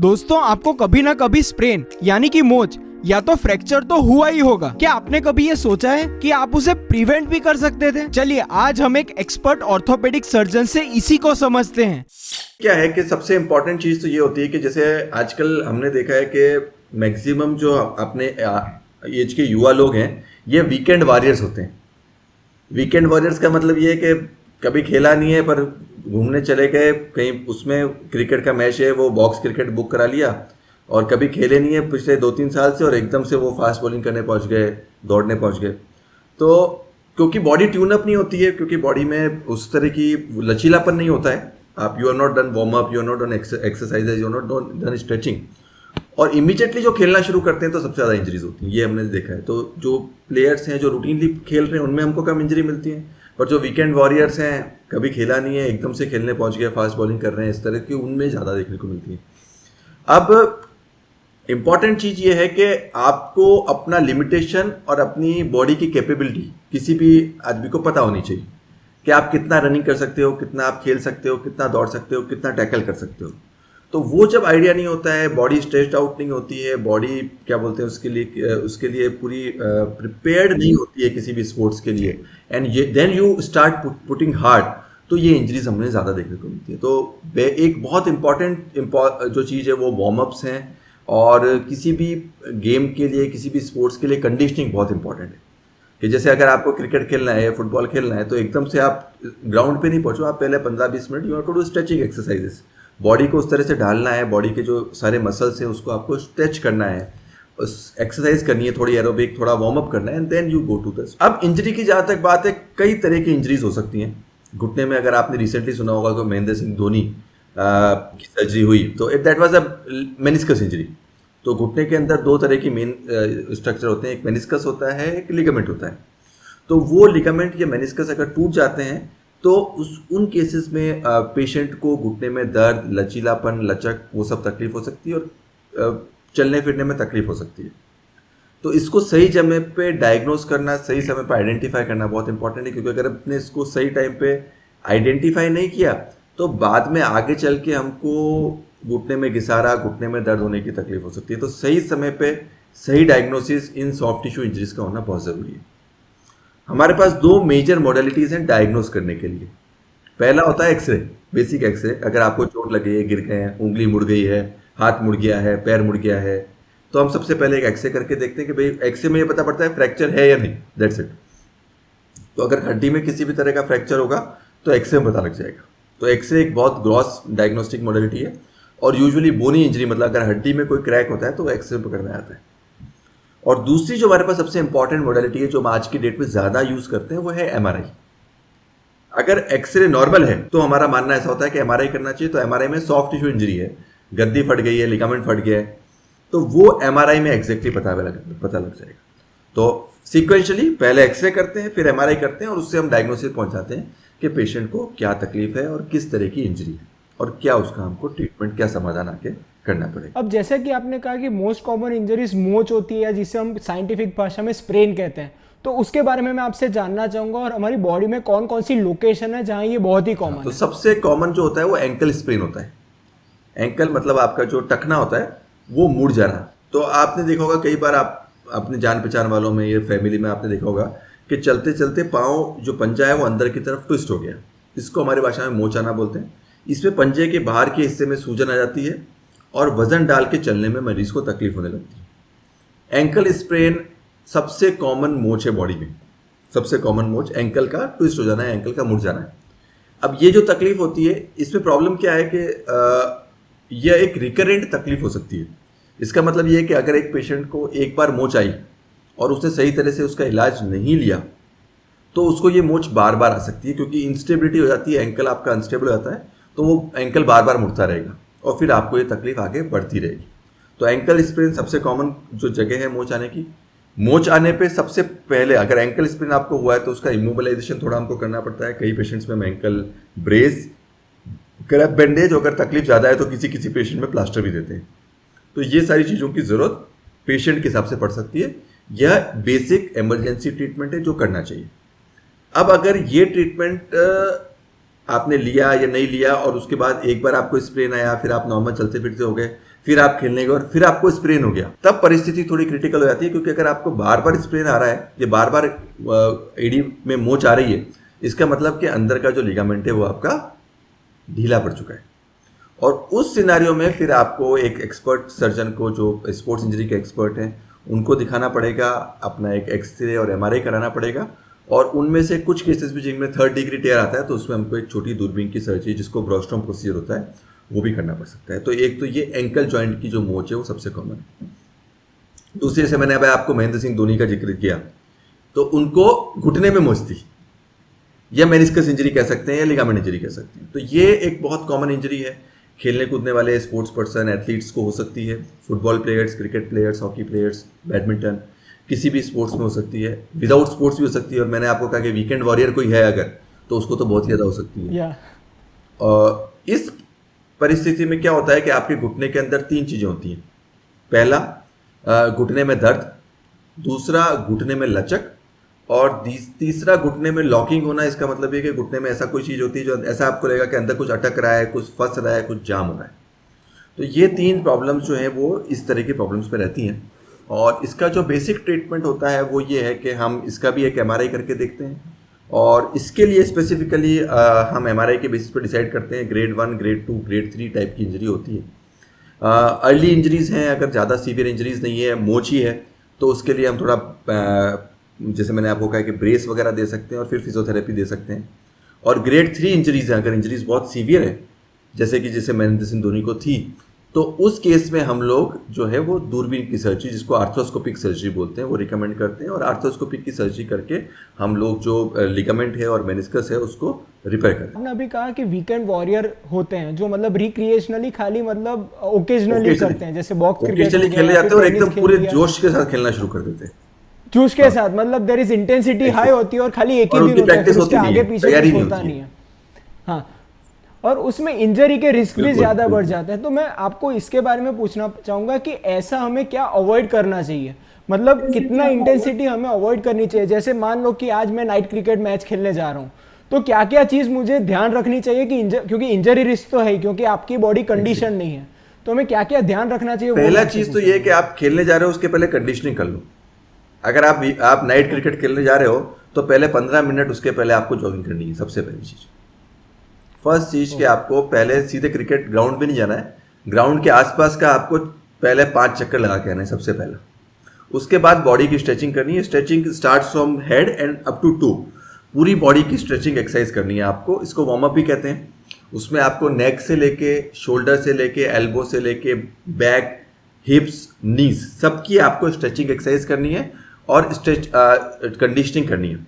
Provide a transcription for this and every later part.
दोस्तों, आपको कभी ना कभी स्प्रेन यानी कि मोच या तो फ्रैक्चर तो हुआ ही होगा। क्या आपने कभी ये सोचा है कि आप उसे प्रिवेंट भी कर सकते थे? चलिए आज हम एक एक्सपर्ट ऑर्थोपेडिक सर्जन से इसी को समझते हैं। क्या है कि सबसे इम्पॉर्टेंट चीज़ तो ये होती है कि जैसे आजकल हमने देखा है कि मैक्सिमम जो अपने एज के युवा लोग हैं ये वीकेंड वॉरियर्स होते हैं। वीकेंड वॉरियर्स का मतलब ये है कि कभी खेला नहीं है पर घूमने चले गए कहीं, उसमें क्रिकेट का मैच है वो बॉक्स क्रिकेट बुक करा लिया, और कभी खेले नहीं है पिछले 2-3 साल से, और एकदम से वो फास्ट बॉलिंग करने पहुंच गए, दौड़ने पहुंच गए। तो क्योंकि बॉडी ट्यून अप नहीं होती है, क्योंकि बॉडी में उस तरह की लचीलापन नहीं होता है, आप you are not done warm up, you are not done exercises, you are not done stretching, और इमीडिएटली जो खेलना शुरू करते हैं तो सबसे ज़्यादा इंजरीज होती हैं। ये हमने देखा है। तो जो प्लेयर्स हैं जो रूटीनली खेल रहे हैं उनमें हमको कम इंजरी मिलती है, पर जो वीकेंड वॉरियर्स हैं कभी खेला नहीं है एकदम से खेलने पहुंच गए, फास्ट बॉलिंग कर रहे हैं, इस तरह की उनमें ज़्यादा देखने को मिलती है। अब इम्पॉर्टेंट चीज़ ये है कि आपको अपना लिमिटेशन और अपनी बॉडी की कैपेबिलिटी किसी भी आदमी को पता होनी चाहिए कि आप कितना रनिंग कर सकते हो, कितना आप खेल सकते हो, कितना दौड़ सकते हो, कितना टैकल कर सकते हो। तो वो जब आइडिया नहीं होता है, बॉडी स्ट्रेच्ड आउट नहीं होती है, बॉडी क्या बोलते हैं उसके लिए पूरी प्रिपेयर्ड नहीं होती है किसी भी स्पोर्ट्स के लिए, and then you start putting hard, तो ये इंजरीज हमने ज़्यादा देखने को मिलती है। तो एक बहुत इंपॉर्टेंट जो चीज़ है वो वार्म अप्स हैं, और किसी भी गेम के लिए, किसी भी स्पोर्ट्स के लिए कंडीशनिंग बहुत इंपॉर्टेंट है। कि जैसे अगर आपको क्रिकेट खेलना है, फुटबॉल खेलना है, तो एकदम से आप ग्राउंड पे नहीं पहुंचो, आप पहले 15-20 minute you have to do stretching exercises, body को उस तरह से ढालना है, बॉडी के जो सारे मसल्स हैं उसको आपको स्ट्रेच करना है, एक्सरसाइज करनी है, थोड़ी एरोबिक, थोड़ा वार्म अप करना है, and then you go to this. अब इंजरी की जहाँ तक बात है, कई तरह की इंजरीज हो सकती हैं। घुटने में अगर आपने रिसेंटली सुना होगा कि महेंद्र सिंह धोनी की सर्जरी हुई, तो that was a meniscus injury. तो घुटने के अंदर दो तरह की मेन स्ट्रक्चर होते हैं, एक मेनिस्कस होता है, एक लिगामेंट होता है। तो वो लिगामेंट या मेनिस्कस अगर टूट जाते हैं तो उन केसेस में पेशेंट को घुटने में दर्द, लचीलापन, लचक, वो सब तकलीफ हो सकती है, और चलने फिरने में तकलीफ हो सकती है। तो इसको सही समय पे डायग्नोस करना, सही समय पे आइडेंटिफाई करना बहुत इंपॉर्टेंट है, क्योंकि अगर अपने इसको सही टाइम पे आइडेंटिफाई नहीं किया तो बाद में आगे चल के हमको घुटने में घिसारा, घुटने में दर्द होने की तकलीफ हो सकती है। तो सही समय पे सही डायग्नोसिस इन सॉफ्ट टिश्यू इंजरीज का होना बहुत ज़रूरी है। हमारे पास दो मेजर मॉडलिटीज़ हैं डायग्नोस करने के लिए। पहला होता है एक्सरे, बेसिक एक्सरे। अगर आपको चोट लगी है, गिर गए हैं, उंगली मुड़ गई है, हाथ मुड़ गया है, पैर मुड़ गया है, तो हम सबसे पहले एक एक्सरे करके देखते हैं कि भाई एक्सरे में ये पता पड़ता है फ्रैक्चर है या नहीं, दैट्स इट। तो अगर हड्डी में किसी भी तरह का फ्रैक्चर होगा तो एक्सरे में पता लग जाएगा। तो एक्सरे एक बहुत ग्रॉस डायग्नोस्टिक मॉडलिटी है, और यूजुअली बोनी इंजरी, मतलब अगर हड्डी में कोई क्रैक होता है तो एक्सरे पकड़ में आता है। और दूसरी जो हमारे पास सबसे इंपॉर्टेंट मॉडलिटी है, जो हम आज की डेट में ज़्यादा यूज़ करते हैं, वो है एमआरआई। अगर एक्सरे नॉर्मल है तो हमारा मानना ऐसा होता है कि एमआरआई करना चाहिए। तो एमआरआई में सॉफ्ट टिश्यू इंजरी है, गद्दी फट गई है, लिगामेंट फट गया है, तो वो एमआरआई में एग्जैक्टली पता लग जाएगा। तो सीक्वेंशियली पहले एक्सरे करते हैं, फिर एमआरआई करते हैं, और उससे हम डायग्नोसिस पहुंच जाते हैं कि पेशेंट को क्या तकलीफ है और किस तरह की इंजरी है, और क्या उसका हमको ट्रीटमेंट, क्या समाधान आके करना पड़ेगा। अब जैसे कि आपने कहा कि मोस्ट कॉमन इंजरीज मोच होती है, जिसे हम साइंटिफिक भाषा में स्प्रेन कहते हैं, तो उसके बारे में मैं आपसे जानना चाहूंगा, और हमारी बॉडी में कौन कौन सी लोकेशन है जहां ये बहुत ही कॉमन तो है। सबसे कॉमन जो होता है वो एंकल स्प्रेन होता है। एंकल मतलब आपका जो टखना होता है वो मुड़ जाना। तो आपने देखा होगा कई बार, आप अपने जान पहचान वालों में या फैमिली में आपने देखा होगा कि चलते चलते पाँव जो पंजा है वो अंदर की तरफ ट्विस्ट हो गया। इसको हमारी भाषा में मोच आना बोलते हैं। इसमें पंजे के बाहर के हिस्से में सूजन आ जाती है, और वजन डाल के चलने में मरीज को तकलीफ होने लगती है। एंकल स्प्रेन सबसे कॉमन मोच है बॉडी में। सबसे कॉमन मोच एंकल का ट्विस्ट हो जाना है, एंकल का मुड़ जाना है। अब ये जो तकलीफ होती है, इसमें प्रॉब्लम क्या है कि यह एक रिकरेंट तकलीफ हो सकती है। इसका मतलब ये है कि अगर एक पेशेंट को एक बार मोच आई और उसने सही तरह से उसका इलाज नहीं लिया, तो उसको ये मोच बार बार आ सकती है, क्योंकि इंस्टेबिलिटी हो जाती है, एंकल आपका अनस्टेबल हो जाता है, तो वो एंकल बार बार मुड़ता रहेगा, और फिर आपको ये तकलीफ आगे बढ़ती रहेगी। तो एंकल स्प्रेन सबसे कॉमन जो जगह है मोच आने की। मोच आने पे सबसे पहले अगर एंकल स्प्रेन आपको हुआ है तो उसका इमोबिलाइजेशन थोड़ा हमको करना पड़ता है। कई पेशेंट्स में हम एंकल ब्रेस, क्रैप बैंडेज, अगर तकलीफ ज़्यादा है तो किसी किसी पेशेंट में प्लास्टर भी देते हैं। तो ये सारी चीज़ों की ज़रूरत पेशेंट के हिसाब से पड़ सकती है। यह बेसिक इमरजेंसी ट्रीटमेंट है जो करना चाहिए। अब अगर ये ट्रीटमेंट आपने लिया या नहीं लिया, और उसके बाद एक बार आपको स्प्रेन आया, फिर आप नॉर्मल चलते फिरते हो गए, फिर आप खेलने गए और फिर आपको स्प्रेन हो गया, तब परिस्थिति थोड़ी क्रिटिकल हो जाती है, क्योंकि अगर आपको बार बार स्प्रेन आ रहा है, ये बार बार एडी में मोच आ रही है, इसका मतलब कि अंदर का जो लिगामेंट है वो आपका ढीला पड़ चुका है। और उस सिनारियो में फिर आपको एक एक्सपर्ट सर्जन को, जो स्पोर्ट्स इंजरी के एक्सपर्ट हैं, उनको दिखाना पड़ेगा, अपना एक एक्सरे और एमआरआई कराना पड़ेगा। और उनमें से कुछ केसेस भी जिनमें 3rd डिग्री टेयर आता है, तो उसमें हमको एक छोटी दूरबीन की सर्जरी, जिसको ब्रोस्ट्रोम प्रोसीजर होता है, वो भी करना पड़ सकता है। तो एक तो ये एंकल जॉइंट की जो मोच है वो सबसे कॉमन है। दूसरे से मैंने अब आपको महेंद्र सिंह धोनी का जिक्र किया, तो उनको घुटने में मोच थी, या मेनिस्कस इंजरी कह सकते हैं या लिगामेंट इंजरी कह सकते हैं। तो ये एक बहुत कॉमन इंजरी है, खेलने कूदने वाले स्पोर्ट्स पर्सन, एथलीट्स को हो सकती है। Football players, cricket players, hockey players, badminton, किसी भी स्पोर्ट्स में हो सकती है। विदाउट स्पोर्ट्स भी हो सकती है। और मैंने आपको कहा कि वीकेंड वॉरियर कोई है अगर, तो उसको तो बहुत ज़्यादा हो सकती है। और इस परिस्थिति में क्या होता है कि आपके घुटने के अंदर 3 चीज़ें होती हैं। पहला, घुटने में दर्द, दूसरा घुटने में लचक, और तीसरा घुटने में लॉकिंग होना। इसका मतलब ये कि घुटने में ऐसा कोई चीज़ होती है जो ऐसा आपको लगेगा कि अंदर कुछ अटक रहा है, कुछ फंस रहा है, कुछ जाम हो रहा है। तो ये 3 प्रॉब्लम्स जो हैं वो इस तरह की प्रॉब्लम्स में रहती हैं। और इसका जो बेसिक ट्रीटमेंट होता है वो ये है कि हम इसका भी एक एमआरआई करके देखते हैं, और इसके लिए स्पेसिफिकली हम एमआरआई के बेसिस पर डिसाइड करते हैं। ग्रेड 1, ग्रेड 2, ग्रेड 3 टाइप की इंजरी होती है। अर्ली इंजरीज़ हैं, अगर ज़्यादा सीवियर इंजरीज़ नहीं है, मोच ही है, तो उसके लिए हम थोड़ा जैसे मैंने आपको कहा कि ब्रेस वगैरह दे सकते हैं और फिर फिजियोथेरेपी दे सकते हैं। और ग्रेड 3 इंजरीज़ हैं, अगर इंजरीज़ बहुत सीवियर है, जैसे महेंद्र सिंह धोनी को थी, तो उस केस में हम लोग जो है वो दूरबीन की सर्जरी, जिसको आर्थ्रोस्कोपिक सर्जरी बोलते हैं, वो रिकमेंड करते हैं। और आर्थ्रोस्कोपिक की सर्जरी करके हम लोग जो लिगामेंट है और मेनिस्कस है उसको रिपेयर करते हैं। आपने अभी कहा कि वीकेंड वॉरियर होते हैं जो मतलब रिक्रिएशनली, खाली मतलब ओकेजनली करते हैं, जैसे बॉक्स क्रिकेट ओकेजनली खेले जाते हैं और एकदम पूरे जोश के साथ खेलना शुरू कर देते हैं। जोश के साथ मतलब देयर इज इंटेंसिटी हाई होती है और खाली एक ही दिन होता है, उसके आगे पीछे कुछ होता नहीं है। हाँ, और उसमें इंजरी के रिस्क भी ज़्यादा बढ़ जाते हैं। तो मैं आपको इसके बारे में पूछना चाहूँगा कि ऐसा हमें क्या अवॉइड करना चाहिए, मतलब कितना इंटेंसिटी हमें अवॉइड करनी चाहिए। जैसे मान लो कि आज मैं नाइट क्रिकेट मैच खेलने जा रहा हूँ, तो क्या क्या चीज़ मुझे ध्यान रखनी चाहिए कि क्योंकि इंजरी रिस्क तो है, क्योंकि आपकी बॉडी कंडीशन नहीं है, तो हमें क्या क्या ध्यान रखना चाहिए। पहला चीज़ तो ये कि आप खेलने जा रहे हो उसके पहले कंडीशनिंग कर लो। अगर आप नाइट क्रिकेट खेलने जा रहे हो तो पहले 15 मिनट उसके पहले आपको जॉगिंग करनी है। सबसे पहली चीज़, फर्स्ट चीज़ कि आपको पहले सीधे क्रिकेट ग्राउंड पे नहीं जाना है, ग्राउंड के आसपास का आपको पहले 5 चक्कर लगा के आना है सबसे पहला। उसके बाद बॉडी की स्ट्रेचिंग करनी है। Stretching starts from head and up to toe, पूरी बॉडी की स्ट्रेचिंग एक्सरसाइज करनी है आपको। इसको वार्म अप भी कहते हैं। उसमें आपको नेक से लेके, शोल्डर से लेके, एल्बो से लेके, बैक, हिप्स, नीज, सबकी आपको स्ट्रेचिंग एक्सरसाइज करनी है और कंडीशनिंग करनी है।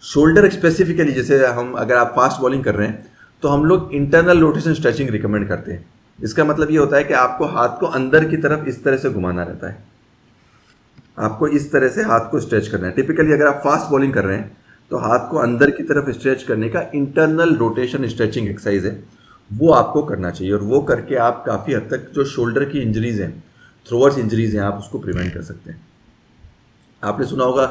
शोल्डर स्पेसिफिकली, जैसे हम अगर आप फास्ट बॉलिंग कर रहे हैं तो हम लोग इंटरनल रोटेशन स्ट्रेचिंग रिकमेंड करते हैं। इसका मतलब ये होता है कि आपको हाथ को अंदर की तरफ इस तरह से घुमाना रहता है, आपको इस तरह से हाथ को स्ट्रेच करना है। टिपिकली अगर आप फास्ट बॉलिंग कर रहे हैं तो हाथ को अंदर की तरफ स्ट्रेच करने का इंटरनल रोटेशन स्ट्रेचिंग एक्सरसाइज है, वो आपको करना चाहिए। और वो करके आप काफ़ी हद तक जो शोल्डर की इंजरीज हैं, थ्रोअर्स इंजरीज हैं, आप उसको प्रिवेंट कर सकते हैं। आपने सुना होगा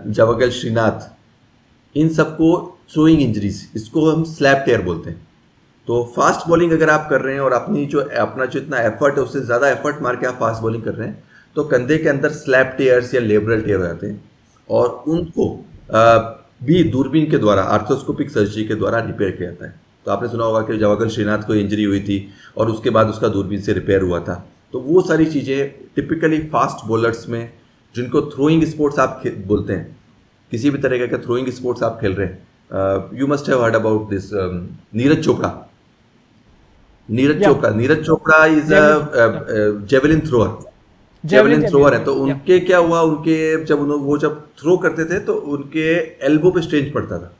जवागल, श्रीनाथ, इन सबको थ्रोइंग इंजरीज, इसको हम स्लैप टेयर बोलते हैं। तो फास्ट बॉलिंग अगर आप कर रहे हैं और अपना जो इतना एफर्ट है उससे ज़्यादा एफर्ट मार के आप फास्ट बॉलिंग कर रहे हैं, तो कंधे के अंदर स्लैप टेयर्स या लेबरल टेयर हो जाते हैं, और उनको भी दूरबीन के द्वारा, आर्थ्रोस्कोपिक सर्जरी के द्वारा रिपेयर किया जाता है। तो आपने सुना होगा कि जवागल श्रीनाथ को इंजरी हुई थी और उसके बाद उसका दूरबीन से रिपेयर हुआ था। तो वो सारी चीज़ें टिपिकली फास्ट बॉलर्स में, जिनको थ्रोइंग स्पोर्ट्स आप बोलते हैं, किसी भी तरह का थ्रोइंग स्पोर्ट्स आप खेल रहे हैं, you must have heard about this Neeraj Chopra. Neeraj Chopra is a javelin thrower है। तो उनके क्या हुआ, उनके जब थ्रो करते थे तो उनके एल्बो पे स्ट्रेन पड़ता था,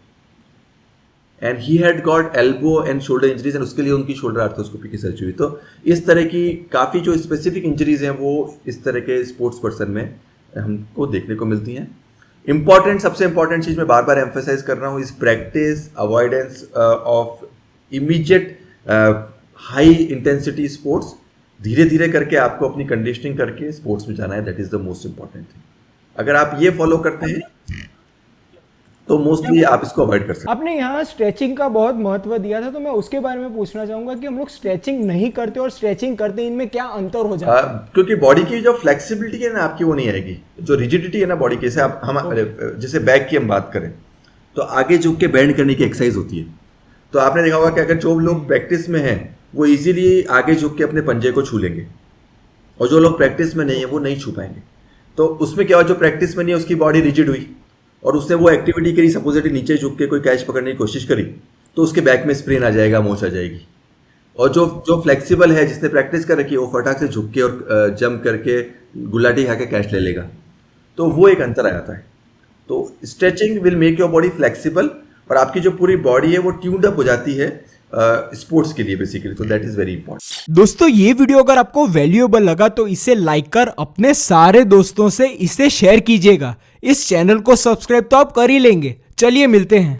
and he had got elbow and shoulder injuries, and उसके लिए उनकी शोल्डर आर्थ्रोस्कोपी की सर्जरी हुई। तो इस तरह की काफ़ी जो स्पेसिफिक इंजरीज हैं वो इस तरह के स्पोर्ट्स पर्सन में हमको देखने को मिलती हैं। सबसे इंपॉर्टेंट चीज़ मैं बार बार एम्फेसाइज कर रहा हूँ, इस practice avoidance of immediate high intensity sports. धीरे धीरे करके आपको अपनी कंडीशनिंग करके स्पोर्ट्स में जाना है, that is the most important thing. अगर आप ये फॉलो करते हैं तो मोस्टली आप इसको अवॉइड कर सकते आपने यहाँ स्ट्रेचिंग का बहुत महत्व दिया था, तो मैं उसके बारे में पूछना चाहूंगा कि हम लोग स्ट्रेचिंग नहीं करते और स्ट्रेचिंग करते हैं, इनमें क्या अंतर हो जाता है? क्योंकि बॉडी की जो फ्लेक्सिबिलिटी है ना आपकी वो नहीं आएगी, जो रिजिडिटी है ना बॉडी की, जैसे आप हम जैसे बैक की हम बात करें तो आगे झुक के बैंड करने की एक्सरसाइज होती है। तो आपने देखा होगा कि अगर जो लोग प्रैक्टिस में हैं वो इजीली आगे झुक के अपने पंजे को छू लेंगे, और जो लोग प्रैक्टिस में नहीं है वो नहीं छू पाएंगे। तो उसमें क्या हुआ, जो प्रैक्टिस में नहीं है उसकी बॉडी रिजिड हुई और उसने वो एक्टिविटी करी, सपोजिटली नीचे झुक के कोई कैच पकड़ने की कोशिश करी, तो उसके बैक में स्प्रेन आ जाएगा, मोच आ जाएगी। और जो फ्लेक्सिबल है, जिसने प्रैक्टिस कर रखी है, वो फटाक से झुक के और जंप करके गुलाटी खा के कैच ले लेगा। तो वो एक अंतर आ जाता है। तो stretching will make your body flexible और आपकी जो पूरी बॉडी है वो ट्यून्ड अप हो जाती है स्पोर्ट्स के लिए बेसिकली। तो दैट इज वेरी इंपॉर्टेंट। दोस्तों, ये वीडियो अगर आपको वैल्यूएबल लगा तो इसे लाइक कर अपने सारे दोस्तों से इसे शेयर कीजिएगा। इस चैनल को सब्सक्राइब तो आप कर ही लेंगे। चलिए मिलते हैं।